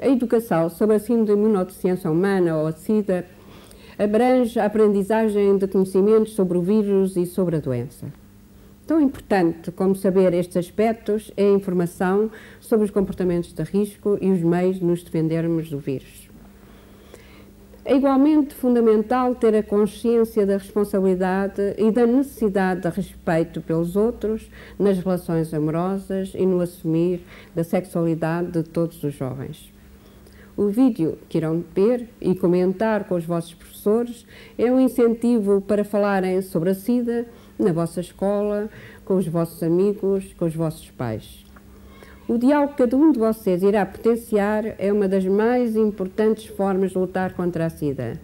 A educação sobre a síndrome de imunodeficiência humana, ou a SIDA, abrange a aprendizagem de conhecimentos sobre o vírus e sobre a doença. Tão importante como saber estes aspectos é a informação sobre os comportamentos de risco e os meios de nos defendermos do vírus. É igualmente fundamental ter a consciência da responsabilidade e da necessidade de respeito pelos outros nas relações amorosas e no assumir da sexualidade de todos os jovens. O vídeo que irão ver e comentar com os vossos professores é um incentivo para falarem sobre a SIDA na vossa escola, com os vossos amigos, com os vossos pais. O diálogo que cada um de vocês irá potenciar é uma das mais importantes formas de lutar contra a SIDA.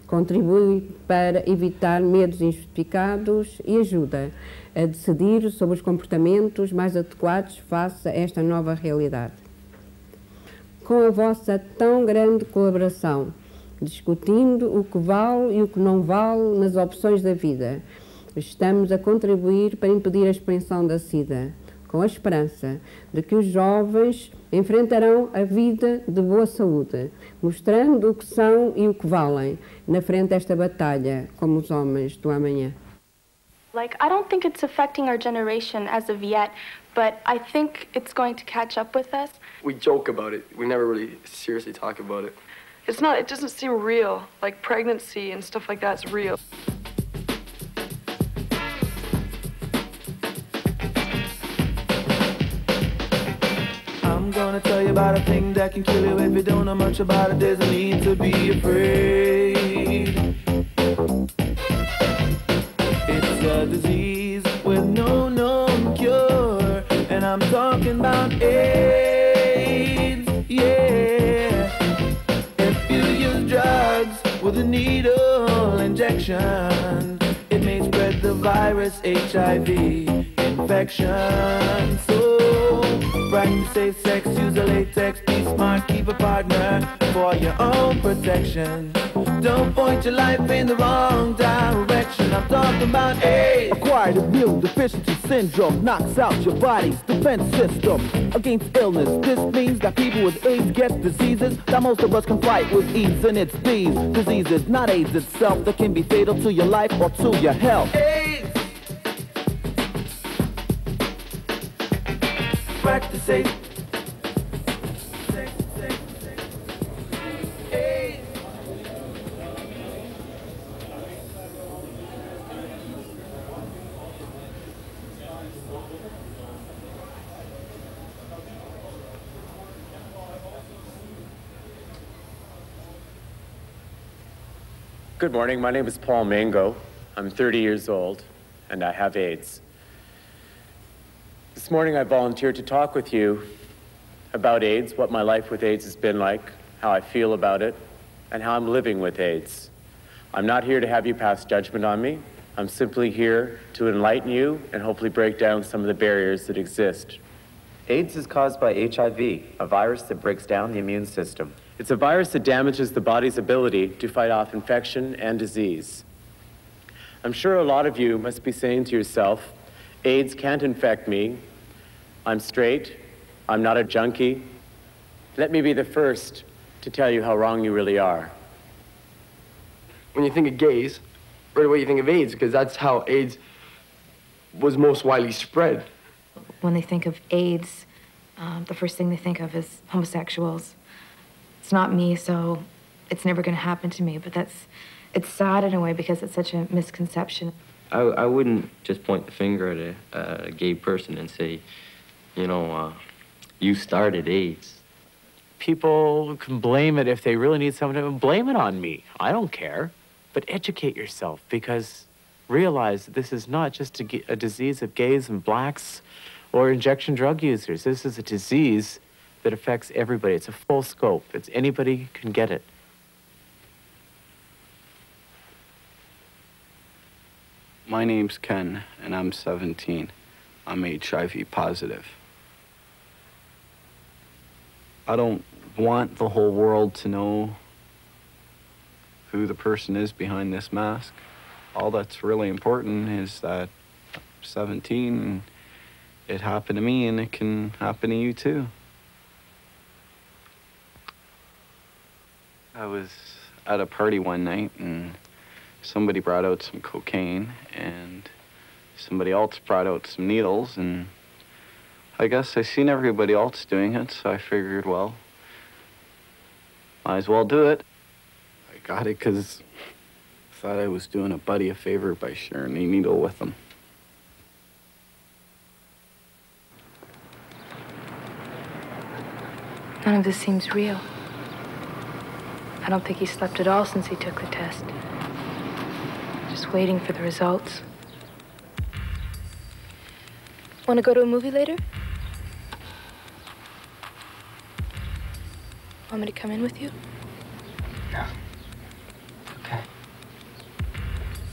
Contribui para evitar medos injustificados e ajuda a decidir sobre os comportamentos mais adequados face a esta nova realidade. Com a vossa tão grande colaboração, discutindo o que vale e o que não vale nas opções da vida, estamos a contribuir para impedir a expansão da SIDA, com a esperança de que os jovens enfrentarão a vida de boa saúde, mostrando o que são e o que valem na frente desta batalha, como os homens do amanhã. Like, I don't think it's affecting our generation as of yet, but I think it's going to catch up with us. We joke about it. We never really seriously talk about it. It doesn't seem real. Like pregnancy and stuff like that's real. I'm gonna tell you about a thing that can kill you. If you don't know much about it, there's a need to be afraid. It's a disease with no known cure, and I'm talking about AIDS, yeah. If you use drugs with a needle injection, it may spread the virus, HIV infection. So practice safe sex, use a latex, be smart, keep a partner for your own protection. Don't point your life in the wrong direction. I'm talking about AIDS. Acquired immune deficiency syndrome knocks out your body's defense system against illness. This means that people with AIDS get diseases that most of us can fight with ease. And it's these diseases, not AIDS itself, that can be fatal to your life or to your health. AIDS. Practice safe. AIDS. Good morning, my name is Paul Mango. I'm 30 years old, and I have AIDS. This morning I volunteered to talk with you about AIDS, what my life with AIDS has been like, how I feel about it, and how I'm living with AIDS. I'm not here to have you pass judgment on me. I'm simply here to enlighten you and hopefully break down some of the barriers that exist. AIDS is caused by HIV, a virus that breaks down the immune system. It's a virus that damages the body's ability to fight off infection and disease. I'm sure a lot of you must be saying to yourself, AIDS can't infect me. I'm straight. I'm not a junkie. Let me be the first to tell you how wrong you really are. When you think of gays, right away you think of AIDS, because that's how AIDS was most widely spread. When they think of AIDS, the first thing they think of is homosexuals. It's not me, so it's never going to happen to me, but it's sad in a way because it's such a misconception. I wouldn't just point the finger at a gay person and say, you know, you started AIDS. People can blame it if they really need someone to blame it on me. I don't care. But educate yourself, because realize that this is not just a disease of gays and blacks or injection drug users. This is a disease that affects everybody. It's a full scope. It's anybody can get it. My name's Ken, and I'm 17. I'm HIV positive. I don't want the whole world to know who the person is behind this mask. All that's really important is that I'm 17, and it happened to me, and it can happen to you too. I was at a party one night and somebody brought out some cocaine and somebody else brought out some needles, and I guess I seen everybody else doing it, so I figured, well, might as well do it. I got it because I thought I was doing a buddy a favor by sharing a needle with him. None of this seems real. I don't think he slept at all since he took the test. Just waiting for the results. Want to go to a movie later? Want me to come in with you? No. Okay.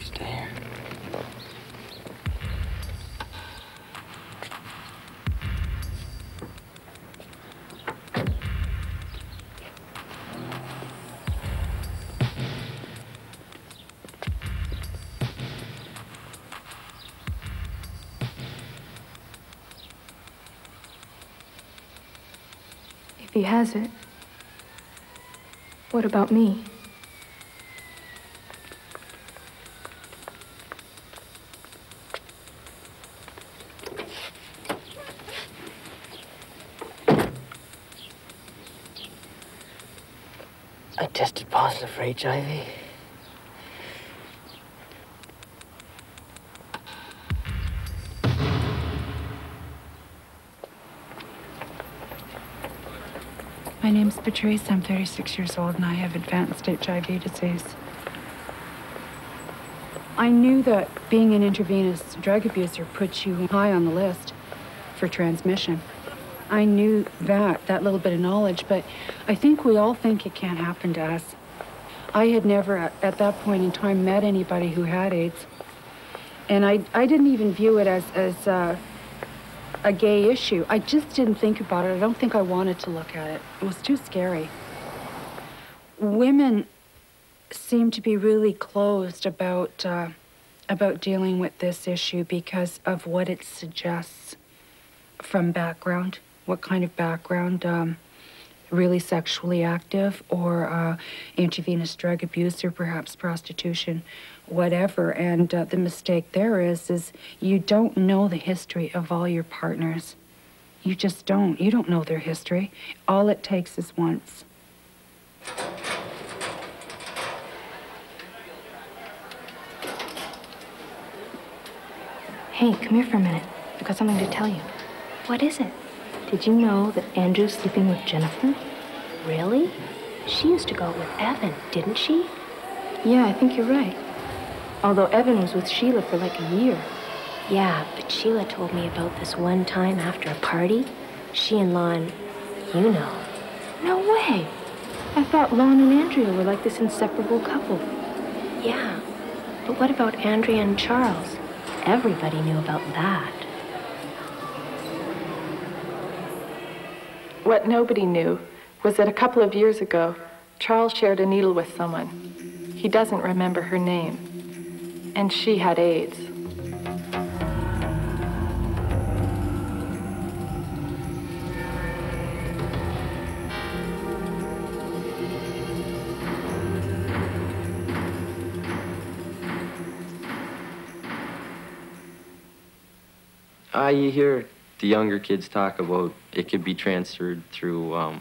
Stay here. If he has it, what about me? I tested positive for HIV. My name's Patrice. I'm 36 years old and I have advanced HIV disease. I knew that being an intravenous drug abuser puts you high on the list for transmission. I knew that little bit of knowledge, but I think we all think it can't happen to us. I had never, at that point in time, met anybody who had AIDS. And I didn't even view it as a gay issue. I just didn't think about it. I don't think I wanted to look at it. It was too scary. Women seem to be really closed about dealing with this issue because of what it suggests from background. What kind of background? Really sexually active, or intravenous drug abuse, or perhaps prostitution, whatever. And the mistake there is you don't know the history of all your partners. You just don't. You don't know their history. All it takes is once. Hey, come here for a minute. I've got something to tell you. What is it? Did you know that Andrew's sleeping with Jennifer? Really? She used to go out with Evan, didn't she? Yeah, I think you're right. Although Evan was with Sheila for like a year. Yeah, but Sheila told me about this one time after a party. She and Lon, you know. No way. I thought Lon and Andrea were like this inseparable couple. Yeah, but what about Andrea and Charles? Everybody knew about that. What nobody knew was that a couple of years ago, Charles shared a needle with someone. He doesn't remember her name. And she had AIDS. You hear the younger kids talk about it could be transferred through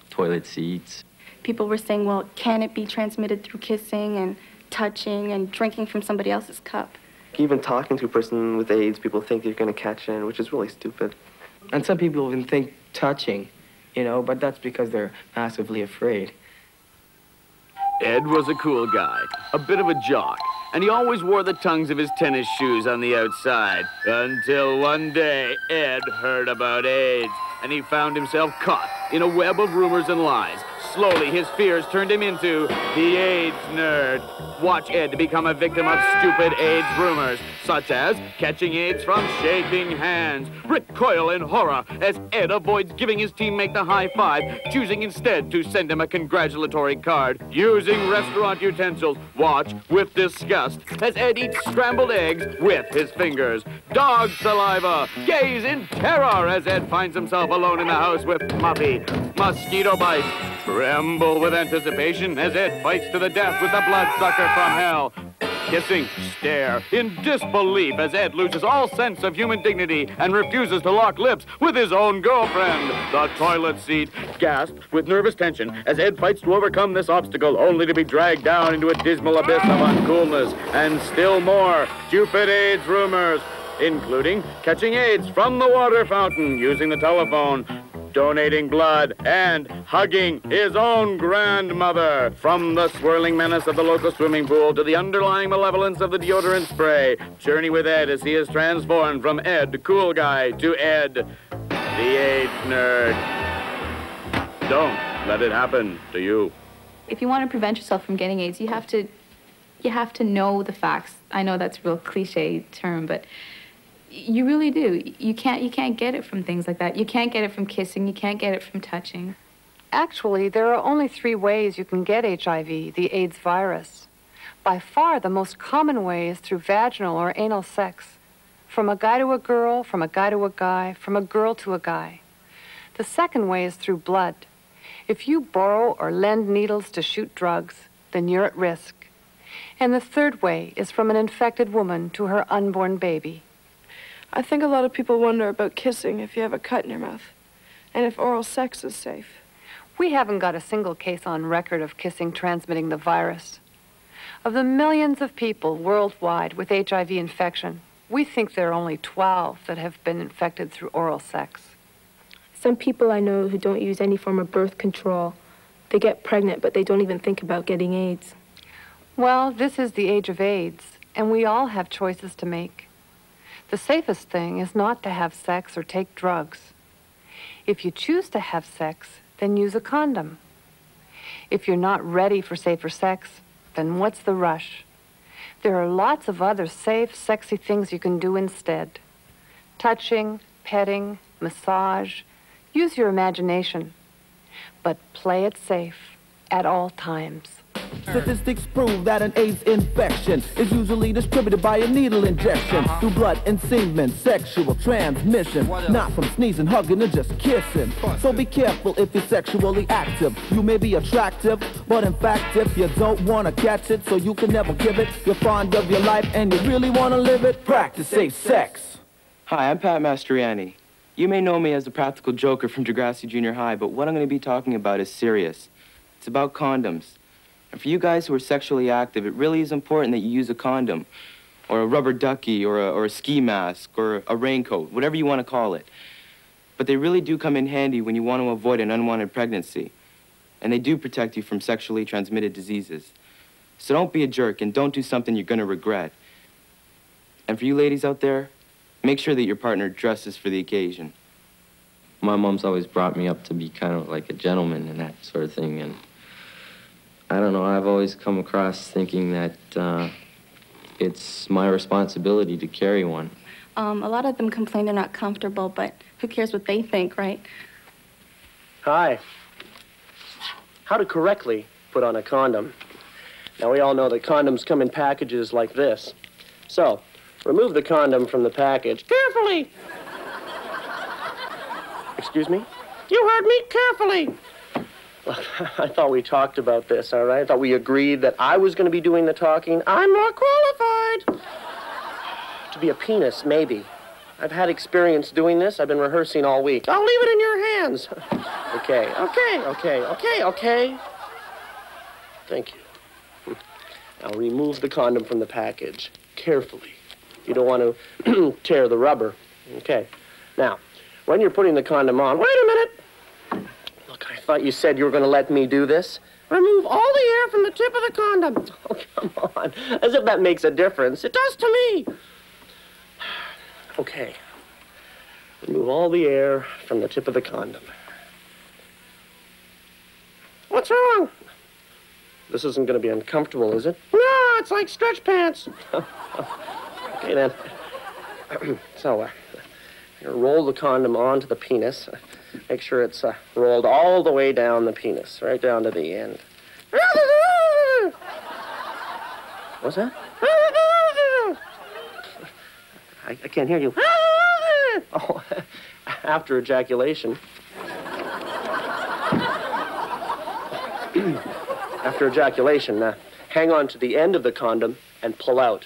toilet seats. People were saying, well, can it be transmitted through kissing and touching and drinking from somebody else's cup? Even talking to a person with AIDS, people think you're going to catch in, which is really stupid. And some people even think touching, you know, but that's because they're massively afraid. Ed was a cool guy, a bit of a jock, and he always wore the tongues of his tennis shoes on the outside. Until one day, Ed heard about AIDS, and he found himself caught in a web of rumors and lies. Slowly, his fears turned him into the AIDS nerd. Watch Ed become a victim of stupid AIDS rumors, such as catching AIDS from shaking hands. Recoil in horror as Ed avoids giving his teammate the high five, choosing instead to send him a congratulatory card. Using restaurant utensils, watch with disgust as Ed eats scrambled eggs with his fingers. Dog saliva, gaze in terror as Ed finds himself alone in the house with Muffy. mosquito bite. Tremble with anticipation as Ed fights to the death with the bloodsucker from hell. Kissing, stare in disbelief as Ed loses all sense of human dignity and refuses to lock lips with his own girlfriend. The toilet seat, gasp with nervous tension as Ed fights to overcome this obstacle only to be dragged down into a dismal abyss of uncoolness and still more stupid AIDS rumors, including catching AIDS from the water fountain, using the telephone, donating blood, and hugging his own grandmother. From the swirling menace of the local swimming pool to the underlying malevolence of the deodorant spray, journey with Ed as he is transformed from Ed, cool guy, to Ed, the AIDS nerd. Don't let it happen to you. If you want to prevent yourself from getting AIDS, you have to know the facts. I know that's a real cliche term, but you really do. You can't get it from things like that. You can't get it from kissing. You can't get it from touching. Actually, there are only 3 ways you can get HIV, the AIDS virus. By far, the most common way is through vaginal or anal sex. From a guy to a girl, from a guy to a guy, from a girl to a guy. The second way is through blood. If you borrow or lend needles to shoot drugs, then you're at risk. And the third way is from an infected woman to her unborn baby. I think a lot of people wonder about kissing if you have a cut in your mouth, and if oral sex is safe. We haven't got a single case on record of kissing transmitting the virus. Of the millions of people worldwide with HIV infection, we think there are only 12 that have been infected through oral sex. Some people I know who don't use any form of birth control, they get pregnant, but they don't even think about getting AIDS. Well, this is the age of AIDS, and we all have choices to make. The safest thing is not to have sex or take drugs. If you choose to have sex, then use a condom. If you're not ready for safer sex, then what's the rush? There are lots of other safe, sexy things you can do instead. Touching, petting, massage. Use your imagination. But play it safe at all times. Statistics prove that an AIDS infection is usually distributed by a needle injection through blood and semen, sexual transmission, not from sneezing, hugging, or just kissing. So be careful if you're sexually active. You may be attractive, but in fact, if you don't want to catch it, so you can never give it, you're fond of your life and you really want to live it, practice safe sex. Hi, I'm Pat Mastroianni. You may know me as the practical joker from Degrassi Junior High, but what I'm going to be talking about is serious. It's about condoms. And for you guys who are sexually active, it really is important that you use a condom, or a rubber ducky, or a ski mask, or a raincoat, whatever you want to call it. But they really do come in handy when you want to avoid an unwanted pregnancy. And they do protect you from sexually transmitted diseases. So don't be a jerk and don't do something you're going to regret. And for you ladies out there, make sure that your partner dresses for the occasion. My mom's always brought me up to be kind of like a gentleman and that sort of thing, and I don't know, I've always come across thinking that it's my responsibility to carry one. A lot of them complain they're not comfortable, but who cares what they think, right? Hi. How to correctly put on a condom. Now, we all know that condoms come in packages like this. So, remove the condom from the package. Carefully! Excuse me? You heard me, carefully! Look, I thought we talked about this, all right? I thought we agreed that I was going to be doing the talking. I'm more qualified to be a penis, maybe. I've had experience doing this. I've been rehearsing all week. I'll leave it in your hands. Okay. Thank you. Now remove the condom from the package carefully. You don't want to tear the rubber. Okay. Now, when you're putting the condom on, wait a minute. Look, I thought you said you were going to let me do this. Remove all the air from the tip of the condom. Oh, come on. As if that makes a difference. It does to me. Okay. Remove all the air from the tip of the condom. What's wrong? This isn't going to be uncomfortable, is it? No, it's like stretch pants. Okay, then. So, you roll the condom onto the penis. Make sure it's rolled all the way down the penis, right down to the end. What's that? I can't hear you. Oh, after ejaculation. After ejaculation, hang on to the end of the condom and pull out.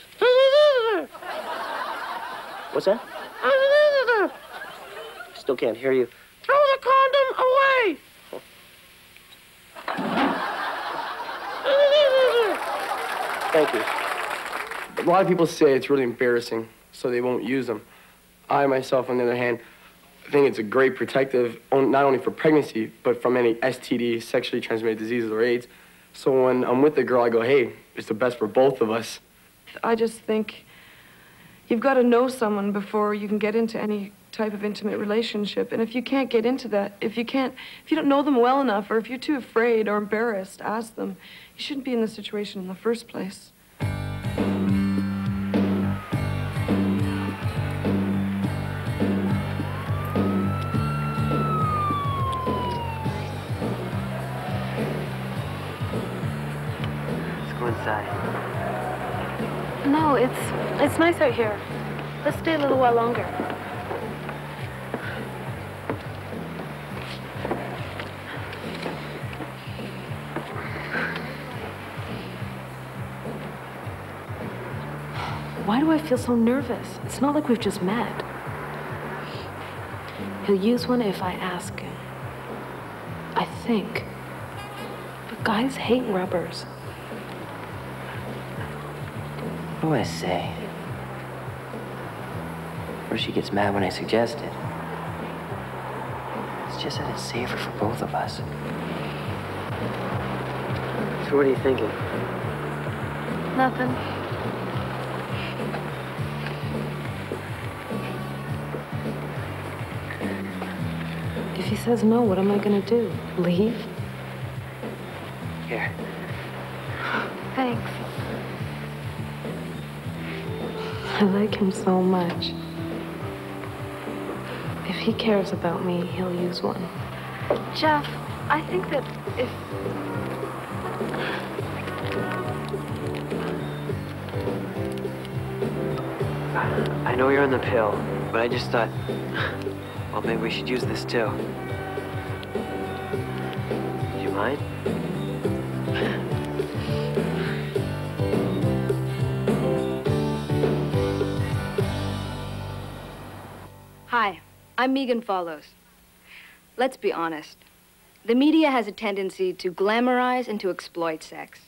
What's that? Still can't hear you. Throw the condom away! Thank you. A lot of people say it's really embarrassing, so they won't use them. I, myself, on the other hand, think it's a great protective, not only for pregnancy, but from any STD, sexually transmitted diseases, or AIDS. So when I'm with a girl, I go, hey, it's the best for both of us. I just think you've got to know someone before you can get into any type of intimate relationship. And if you can't get into that, if you don't know them well enough, or if you're too afraid or embarrassed to ask them, you shouldn't be in this situation in the first place. Inside. No, it's nice out here. Let's stay a little while longer. Why do I feel so nervous? It's not like we've just met. He'll use one if I ask him. I think. But guys hate rubbers. What do I say? First she gets mad when I suggest it. It's just that it's safer for both of us. So what are you thinking? Nothing. If he says no, what am I gonna do? Leave? Here. Thanks. I like him so much. If he cares about me, he'll use one. Jeff, I think that if... I know you're on the pill, but I just thought, well, maybe we should use this too. Do you mind? Hi, I'm Megan Follows. Let's be honest. The media has a tendency to glamorize and to exploit sex.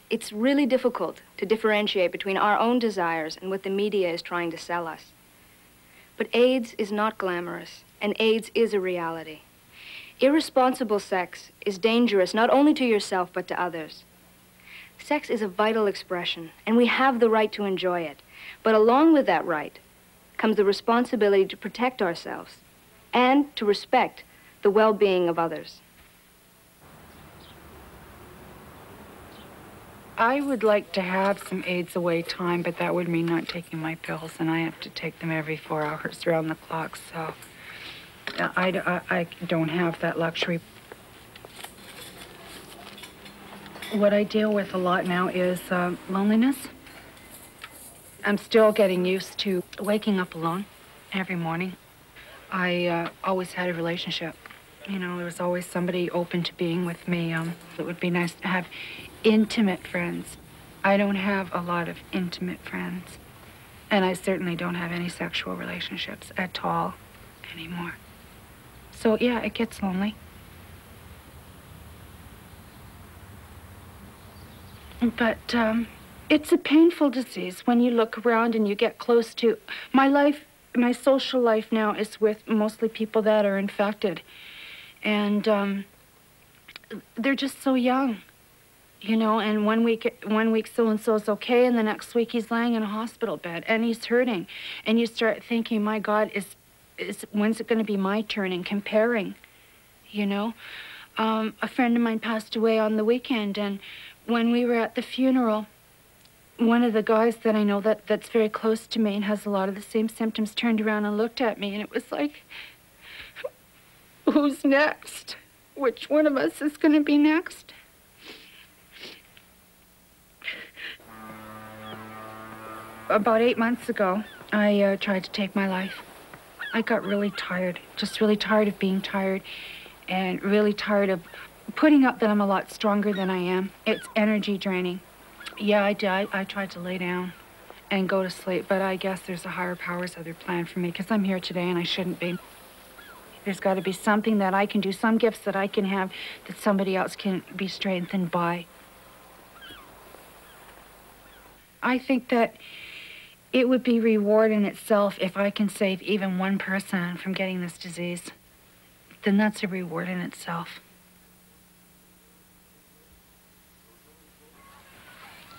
It's really difficult to differentiate between our own desires and what the media is trying to sell us. But AIDS is not glamorous, and AIDS is a reality. Irresponsible sex is dangerous not only to yourself but to others. Sex is a vital expression, and we have the right to enjoy it. But along with that right comes the responsibility to protect ourselves and to respect the well-being of others. I would like to have some AIDS away time, but that would mean not taking my pills, and I have to take them every 4 hours around the clock, so I don't have that luxury. What I deal with a lot now is loneliness. I'm still getting used to waking up alone every morning. I always had a relationship. You know, there was always somebody open to being with me. It would be nice to have intimate friends. I don't have a lot of intimate friends. And I certainly don't have any sexual relationships at all anymore. So, yeah, it gets lonely. But, it's a painful disease when you look around and you get close to... My social life now is with mostly people that are infected. And they're just so young, you know, and one week so-and-so's okay, and the next week he's lying in a hospital bed and he's hurting. And you start thinking, my God, when's it going to be my turn? And comparing, you know. A friend of mine passed away on the weekend, and when we were at the funeral, one of the guys that I know that's very close to me and has a lot of the same symptoms turned around and looked at me, and it was like, who's next? Which one of us is going to be next? About 8 months ago, I tried to take my life. I got really tired, just really tired of being tired, and really tired of putting up that I'm a lot stronger than I am. It's energy draining. Yeah, I tried to lay down and go to sleep, but I guess there's a higher powers other plan for me because I'm here today and I shouldn't be. There's got to be something that I can do, some gifts that I can have that somebody else can be strengthened by. I think that it would be reward in itself if I can save even one person from getting this disease. Then that's a reward in itself.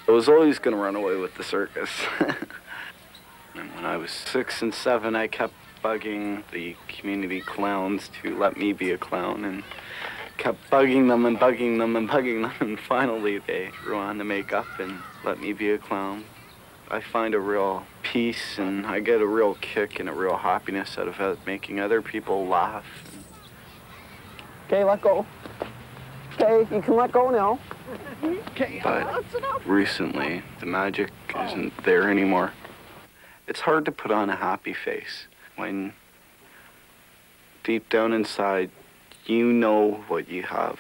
I was always going to run away with the circus. And when I was 6 and 7, I kept bugging the community clowns to let me be a clown, and kept bugging them and bugging them and bugging them, and finally they threw on the makeup and let me be a clown. I find a real peace, and I get a real kick and a real happiness out of making other people laugh. Okay, let go. Okay, you can let go now. But recently, the magic isn't there anymore. It's hard to put on a happy face when deep down inside, you know what you have.